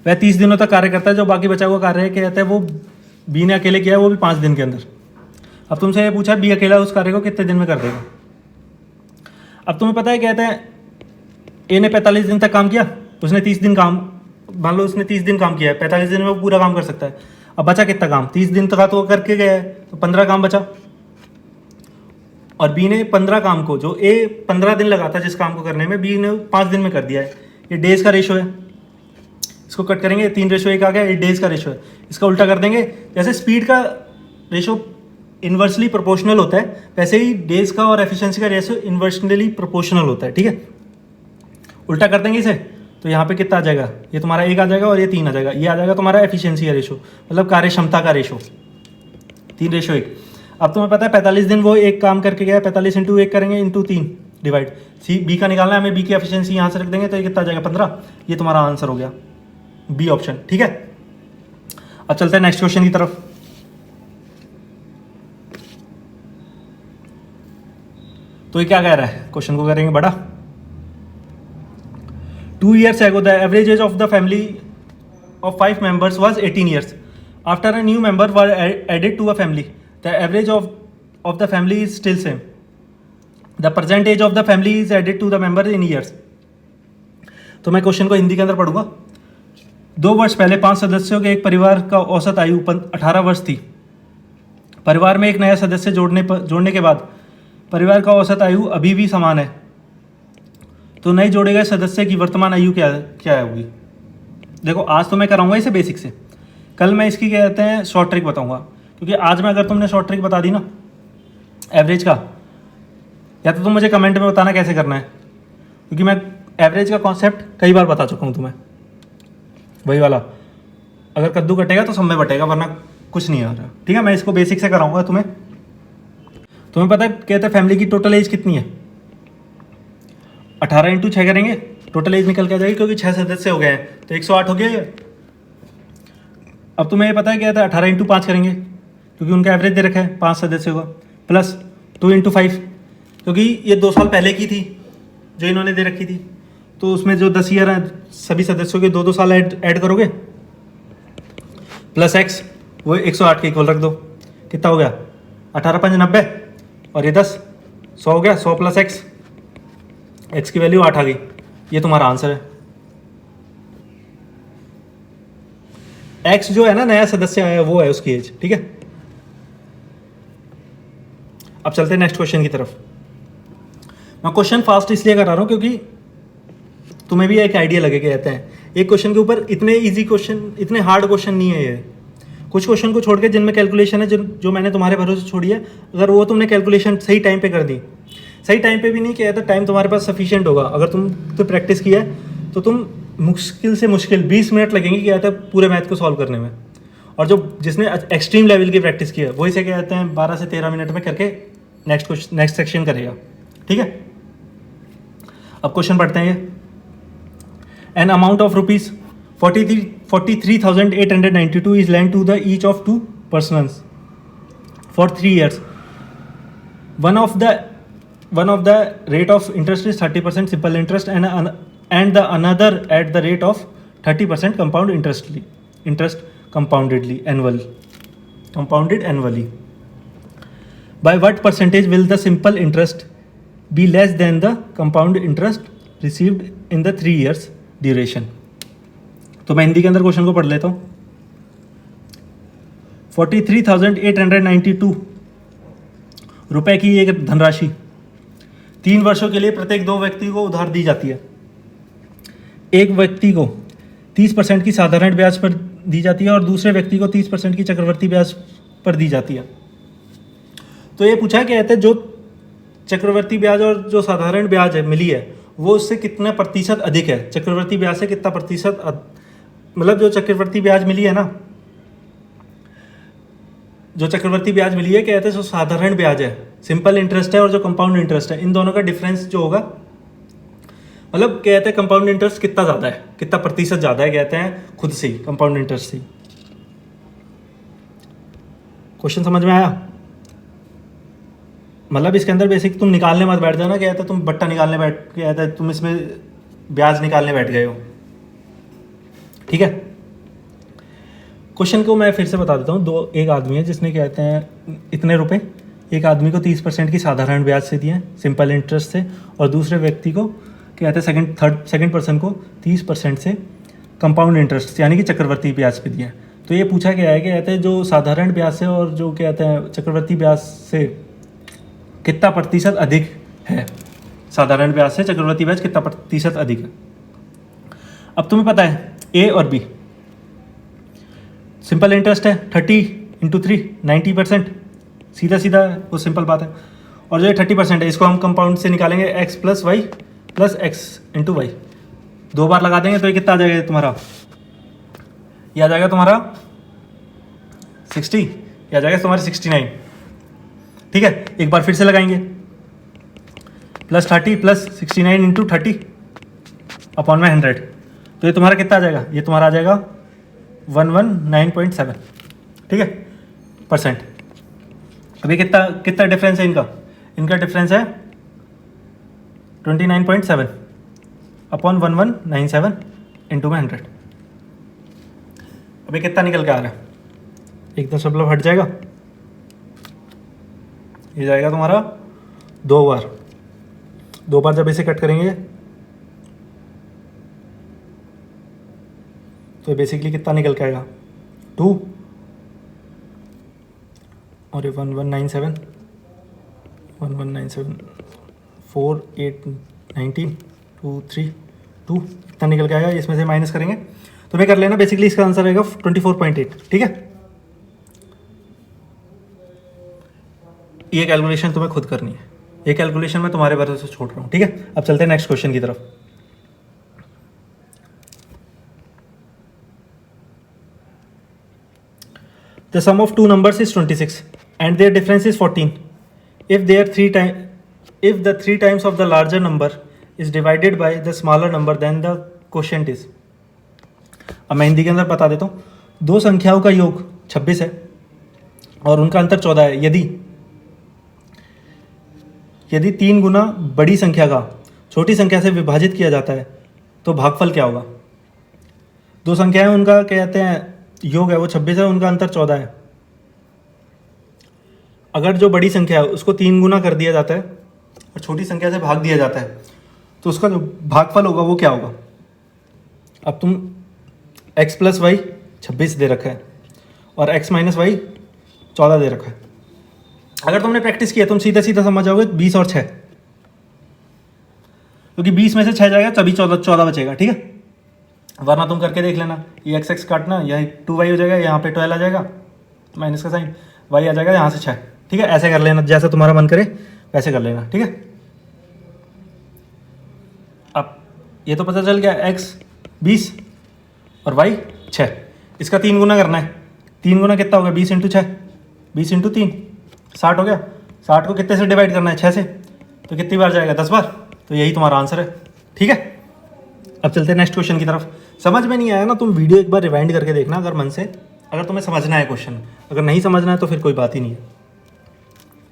वह 30 दिनों तक कार्य करता है। जो बाकी बचा हुआ कार्य है कहते हैं वो बी ने अकेले किया है, वो भी 5 दिन के अंदर। अब तुमसे ये पूछा बी अकेला उस कार्य को कितने दिन में कर देगा। अब तुम्हें पता है कहते हैं ए ने 45 दिन तक काम किया, उसने 30 दिन काम, मान लो उसने 30 दिन काम किया है, 45 दिन में वो पूरा काम कर सकता है। अब बचा कितना काम, 30 दिन तक तो वो करके गया है, तो 15 काम बचा। और बी ने 15 काम को, जो ए 15 दिन लगाता जिस काम को करने में, बी ने 5 दिन में कर दिया है। ये डेज का रेशो है, इसको कट करेंगे 3:1 आ गया, ये डेज का रेशो है। इसका उल्टा कर देंगे, जैसे स्पीड का रेशो इन्वर्सली प्रोपोर्शनल होता है वैसे ही डेज का और एफिशिएंसी का रेशो इन्वर्सली प्रोपोर्शनल होता है। ठीक है, उल्टा कर देंगे इसे, तो यहाँ पे कितना आ जाएगा, ये तुम्हारा 1 आ जाएगा और ये 3 आ जाएगा। ये आ जाएगा तुम्हारा एफिशिएंसी का रेशो, मतलब कार्य क्षमता का रेशो, 3:1। अब तुम्हें पता है 45 दिन वो एक काम करके गया, 45 × 1 करेंगे × 3 डिवाइड, सी बी का निकालना है हमें, बी की एफिशिएंसी यहाँ से रख देंगे तो ये कितना आ जाएगा 15। ये तुम्हारा आंसर हो गया, बी ऑप्शन। ठीक है, अब चलते हैं नेक्स्ट क्वेश्चन की तरफ। तो ये क्या कह रहा है, क्वेश्चन को करेंगे बड़ा। 2 years ago the average age of the family of 5 members was 18 years. After a new member were added to a family, the average of the family is still same. The present age of the family is added to the member in years. तो मैं question को हिंदी के अंदर पढ़ूंगा। 2 वर्ष पहले 5 सदस्यों के एक परिवार का औसत आयु 18 वर्ष थी। परिवार में एक नया सदस्य जोड़ने के बाद परिवार का औसत आयु अभी भी समान है, तो नए जोड़े गए सदस्य की वर्तमान आयु क्या होगी। देखो आज तो मैं कराऊंगा इसे बेसिक से, कल मैं इसकी क्या कहते हैं शॉर्ट ट्रिक बताऊंगा, क्योंकि आज में अगर तुमने शॉर्ट ट्रिक बता दी ना एवरेज का, या तो तुम मुझे कमेंट में बताना कैसे करना है, क्योंकि मैं एवरेज का कॉन्सेप्ट कई बार बता चुका हूँ तुम्हें। वही वाला, अगर कद्दू कटेगा तो सब में बटेगा, वरना कुछ नहीं आ रहा। ठीक है, मैं इसको बेसिक से कराऊंगा तुम्हें पता है कहते हैं फैमिली की टोटल एज कितनी है, 18 × 6 करेंगे, टोटल एज निकल के आ जाएगी, क्योंकि 6 सदस्य हो गए हैं तो 108 हो गया ये। अब तुम्हें ये पता है क्या था, 18 × 5 करेंगे, क्योंकि उनका एवरेज दे रखा है 5 सदस्यों का, प्लस 2 × 5, क्योंकि ये 2 साल पहले की थी जो इन्होंने दे रखी थी, तो उसमें जो 10 ईयर है सभी सदस्यों के 2-2 साल ऐड करोगे, प्लस x, वो 108 के इक्वल रख दो। कितना हो गया, 18 × 5 = 90, और ये 10, 100 हो गया। 100 + x की वैल्यू 8 आ गई। ये तुम्हारा आंसर है। x जो है ना नया सदस्य आया वो है उसकी एज। ठीक है, अब चलते हैं नेक्स्ट क्वेश्चन की तरफ। मैं क्वेश्चन फास्ट इसलिए कर रहा हूं क्योंकि तुम्हें भी एक आइडिया लगे कि कहते हैं एक क्वेश्चन के ऊपर इतने इजी क्वेश्चन, इतने हार्ड क्वेश्चन नहीं है ये। कुछ क्वेश्चन को छोड़ के जिनमें कैलकुलेशन है, जो मैंने तुम्हारे भरोसे छोड़ी है, अगर वो तुमने कैलकुलेशन सही टाइम पे कर दी, सही टाइम पे भी नहीं किया तो टाइम तुम्हारे पास सफिशिएंट होगा, अगर तुम तो प्रैक्टिस किया है तो तुम मुश्किल से मुश्किल 20 मिनट लगेंगे क्या कहते हैं पूरे मैथ को सॉल्व करने में। और जो जिसने एक्सट्रीम लेवल की प्रैक्टिस की है वही से क्या कहते हैं 12 से 13 मिनट में करके नेक्स्ट सेक्शन करेगा। ठीक है, अब क्वेश्चन पढ़ते हैं ये। An amount of rupees 43,892 is lent to the each of 2 persons for 3 years. One of the rate of interest is 30% simple interest and the another at the rate of 30% interest compounded annually. By what percentage will the simple interest be less than the compound interest received in the 3 years duration? तो मैं हिंदी के अंदर question को पढ़ लेता हूँ। 43,892 रुपए की एक धनराशि 3 वर्षों के लिए प्रत्येक 2 व्यक्ति को उधार दी जाती है। एक व्यक्ति को 30% की साधारण ब्याज पर दी जाती है और दूसरे व्यक्ति को 30% की चक्रवर्ती ब्याज पर दी जाती है। तो ये पूछा क्या कहते हैं जो चक्रवर्ती ब्याज और जो साधारण ब्याज है मिली है वो उससे कितना प्रतिशत अधिक है, चक्रवर्ती ब्याज से कितना प्रतिशत, मतलब जो चक्रवर्ती ब्याज मिली है ना, जो चक्रवर्ती ब्याज मिली है कहते हैं जो साधारण ब्याज है, सिंपल इंटरेस्ट है और जो कंपाउंड इंटरेस्ट है, इन दोनों का डिफरेंस जो होगा, मतलब कहते हैं कंपाउंड इंटरेस्ट कितना ज़्यादा है, कितना प्रतिशत ज़्यादा है, कहते हैं खुद से ही कंपाउंड इंटरेस्ट से। क्वेश्चन समझ में आया? मतलब इसके अंदर बेसिक तुम निकालने मत बैठ जाना, कहता है तुम बट्टा निकालने कहता है तुम इसमें ब्याज निकालने बैठ गए हो। ठीक है, क्वेश्चन को मैं फिर से बता देता हूँ। एक आदमी है जिसने कहते हैं इतने रुपए, एक आदमी को 30% की साधारण ब्याज से दिए हैं, सिंपल इंटरेस्ट से, और दूसरे व्यक्ति को कहते हैं सेकंड पर्सन को 30% से कंपाउंड इंटरेस्ट यानी कि चक्रवर्ती ब्याज पे दिए हैं। तो ये पूछा गया है कि कहते हैं जो साधारण ब्याज से और जो कहते हैं चक्रवर्ती ब्याज से कितना प्रतिशत अधिक है, साधारण ब्याज से चक्रवर्ती ब्याज कितना प्रतिशत अधिक है। अब तुम्हें पता है ए और बी, सिंपल इंटरेस्ट है 30 × 3 90%, सीधा सीधा वो सिंपल बात है। और जो ये 30% है इसको हम कंपाउंड से निकालेंगे x + y + x × y, 2 बार लगा देंगे तो ये कितना आ जाएगा तुम्हारा, ये आ जाएगा तुम्हारा 60, ये आ जाएगा तुम्हारा 69। ठीक है, एक बार फिर से लगाएंगे +30 + 69 × 30 अपॉन में 100, तो ये तुम्हारा कितना आ जाएगा, ये तुम्हारा आ जाएगा 119.7, ठीक है, %। अभी कितना डिफरेंस है इनका डिफरेंस है 29.7 अपॉन 1197 × में 100। अभी कितना निकल के आ रहा है, एक दशमलव हट जाएगा, ये जाएगा तुम्हारा 2 बार जब इसे कट करेंगे तो बेसिकली कितना निकल के आएगा 2 और ये 1197 4 8 19 2 3 2 इतना निकल के आएगा, इसमें से माइनस करेंगे तो मैं कर लेना, बेसिकली इसका आंसर आएगा 24.8। ठीक है, ये कैलकुलेशन तुम्हें खुद करनी है, ये कैलकुलेशन मैं तुम्हारे भरोसे छोड़ रहा हूँ। ठीक है, अब चलते हैं नेक्स्ट क्वेश्चन की तरफ। The sum of two numbers is 26 and their difference is 14. If the 3 times of the larger number is divided by the smaller number, then the quotient is। अब मैं हिंदी के अंदर बता देता हूँ, दो संख्याओं का योग 26 है और उनका अंतर 14 है। यदि 3 गुना बड़ी संख्या का छोटी संख्या से विभाजित किया जाता है तो भागफल क्या होगा। दो संख्याएं उनका कहते हैं योग है वो 26 है, उनका अंतर 14 है। अगर जो बड़ी संख्या है उसको 3 गुना कर दिया जाता है और छोटी संख्या से भाग दिया जाता है तो उसका जो भागफल होगा वो क्या होगा। अब तुम x + y 26 दे रखा है और x - y 14 दे रखा है। अगर तुमने प्रैक्टिस किया तुम सीधा सीधा समझ जाओगे 20 और 6, क्योंकि 20 में से 6 जाएगा तभी 14 बचेगा। ठीक है, वरना तुम करके देख लेना, ये x काटना, यह 2y हो जाएगा, यहाँ पे 12 आ जाएगा माइनस का साइन, y आ जाएगा यहाँ से 6। ठीक है, ऐसे कर लेना, जैसा तुम्हारा मन करे वैसे कर लेना। ठीक है, अब ये तो पता चल गया x 20 और y 6, इसका 3 गुना करना है। 3 गुना कितना होगा 20 × 6, 20 × 3 60 हो गया। 60 को कितने से डिवाइड करना है 6 से, तो कितनी बार जाएगा 10 बार, तो यही तुम्हारा आंसर है। ठीक है, अब चलते हैं नेक्स्ट क्वेश्चन की तरफ। समझ में नहीं आया ना, तुम वीडियो एक बार रिवाइंड करके देखना अगर मन से, अगर तुम्हें समझना है क्वेश्चन, अगर नहीं समझना है तो फिर कोई बात ही नहीं है।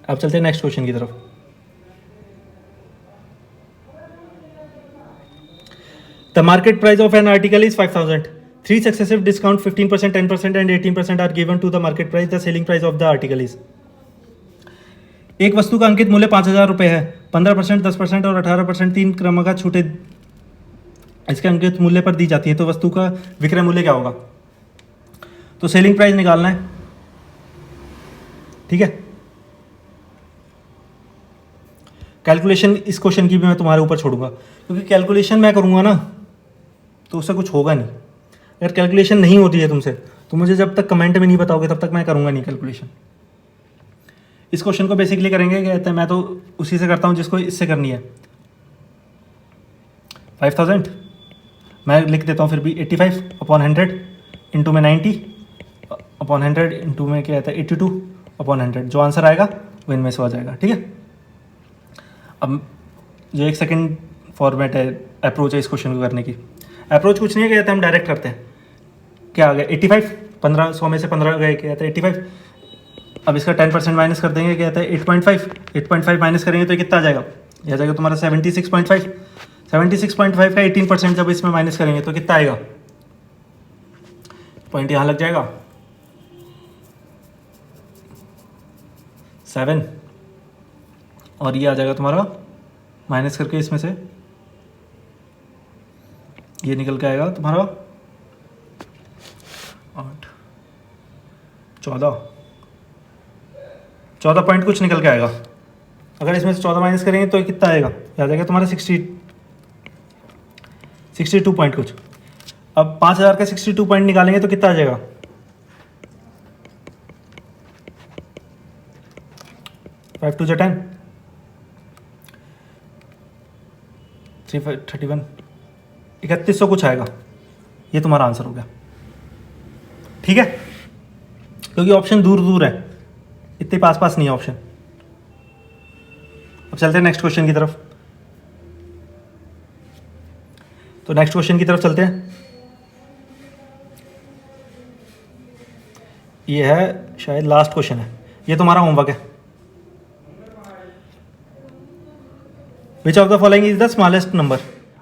अब चलते हैं नेक्स्ट क्वेश्चन की तरफ। The market price of an article is 5000। 3 successive discount 15%, 10% and 18% are given to the market price. The selling price of the article is. एक वस्तु का अंकित मूल्य 5000 रुपये है, 15%, 10% और 18% 3 क्रमागत छूटे इसके अंकित मूल्य पर दी जाती है, तो वस्तु का विक्रय मूल्य क्या होगा। तो सेलिंग प्राइस निकालना है। ठीक है, कैलकुलेशन इस क्वेश्चन की भी मैं तुम्हारे ऊपर छोड़ूंगा, क्योंकि कैलकुलेशन मैं करूंगा ना तो उससे कुछ होगा नहीं। अगर कैलकुलेशन नहीं होती है तुमसे तो मुझे जब तक कमेंट में नहीं बताओगे तब तक मैं करूंगा नहीं कैलकुलेशन। इस क्वेश्चन को बेसिकली करेंगे कहते हैं, मैं तो उसी से करता हूं जिसको इससे करनी है। 5000 मैं लिख देता हूँ फिर भी 85 अपॉन 100 इंटू में 90 अपॉन 100 इंटू में क्या आता है 82 अपॉन 100। जो आंसर आएगा वो इनमें से आ जाएगा। ठीक है, अब जो एक सेकंड फॉर्मेट है, अप्रोच है इस क्वेश्चन को करने की। अप्रोच कुछ नहीं है, कहते हैं हम डायरेक्ट करते हैं। क्या आ गया 85, 100 में से 15 गए, क्या कहते हैं 85। अब इसका 10% माइनस कर देंगे, क्या कहता है 8.5 माइनस करेंगे तो कितना आ जाएगा, यह आ जाएगा तुम्हारा 76.5। 76.5 का 18% जब इसमें माइनस करेंगे तो कितना आएगा, पॉइंट यहाँ लग जाएगा 7 और ये आ जाएगा तुम्हारा माइनस करके इसमें से ये निकल के आएगा तुम्हारा 8 14 पॉइंट कुछ निकल के आएगा। अगर इसमें से 14 माइनस करेंगे तो कितना आएगा, ये आ जाएगा तुम्हारा 62 पॉइंट कुछ। अब 5000 का 62 पॉइंट निकालेंगे तो कितना आ जाएगा, 5 2 10 331 3100 कुछ आएगा। ये तुम्हारा आंसर हो गया, ठीक है, क्योंकि ऑप्शन दूर दूर है, इतने पास पास नहीं है ऑप्शन। अब चलते हैं नेक्स्ट क्वेश्चन की तरफ। तो नेक्स्ट क्वेश्चन की तरफ चलते हैं। ये है शायद लास्ट क्वेश्चन है, ये तुम्हारा होमवर्क है। Which of the following is the smallest number.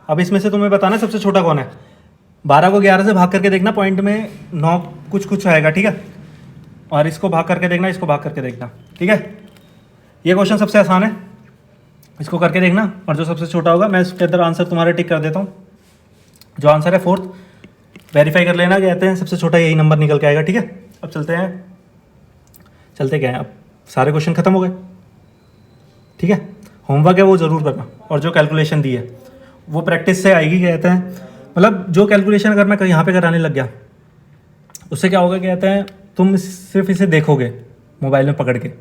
अब इसमें से तुम्हें बताना सबसे छोटा कौन है। 12 को 11 से भाग करके देखना, पॉइंट में 9 कुछ कुछ आएगा, ठीक है, और इसको भाग करके देखना, इसको भाग करके देखना, ठीक है। ये क्वेश्चन सबसे आसान है, इसको करके देखना, और जो सबसे छोटा होगा मैं इसके अंदर आंसर तुम्हारा टिक कर देता हूँ। जो आंसर है 4th वेरीफाई कर लेना, कहते हैं सबसे छोटा यही नंबर निकल के आएगा, ठीक है। अब चलते क्या है, अब सारे क्वेश्चन खत्म हो गए, ठीक है। होमवर्क है वो ज़रूर करना, और जो कैलकुलेशन दी है वो प्रैक्टिस से आएगी, कहते हैं। मतलब जो कैलकुलेशन अगर मैं यहाँ पे कराने लग गया, उससे क्या होगा, कहते हैं तुम सिर्फ इसे देखोगे मोबाइल में पकड़ के,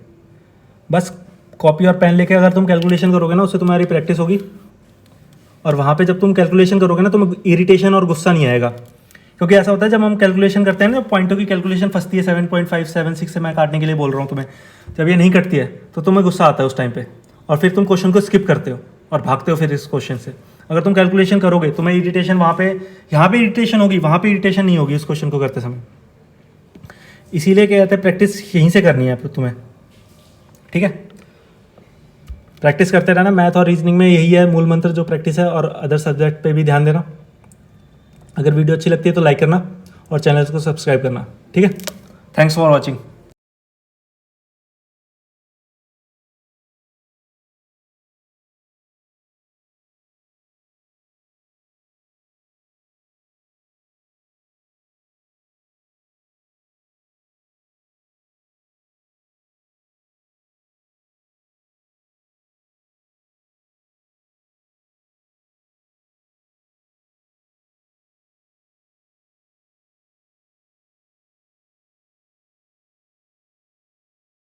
बस कॉपी और पेन लेके अगर तुम कैलकुलेशन करोगे ना, उससे तुम्हारी प्रैक्टिस होगी। और वहाँ पे जब तुम कैलकुलेशन करोगे ना, तुम्हें इरिटेशन और गुस्सा नहीं आएगा, क्योंकि ऐसा होता है जब हम कैलकुलेशन करते हैं ना, पॉइंटों की कैलकुलेशन फंसती है 7.5 7 6 से मैं काटने के लिए बोल रहा हूँ तुम्हें, जब ये नहीं कटती है तो तुम्हें गुस्सा आता है उस टाइम पे, और फिर तुम क्वेश्चन को स्किप करते हो और भागते हो फिर इस क्वेश्चन से। अगर तुम कैलकुलेशन करोगे तुम्हें इरिटेशन वहाँ पे, यहाँ पे इरिटेशन होगी, वहाँ पे इरिटेशन नहीं होगी इस क्वेश्चन को करते समय। इसीलिए क्या कहते हैं प्रैक्टिस यहीं से करनी है तुम्हें, ठीक है। प्रैक्टिस करते रहना, मैथ और रीजनिंग में यही है मूल मंत्र जो प्रैक्टिस है, और अदर सब्जेक्ट पे भी ध्यान देना। अगर वीडियो अच्छी लगती है तो लाइक करना और चैनल को सब्सक्राइब करना, ठीक है। Thanks for watching.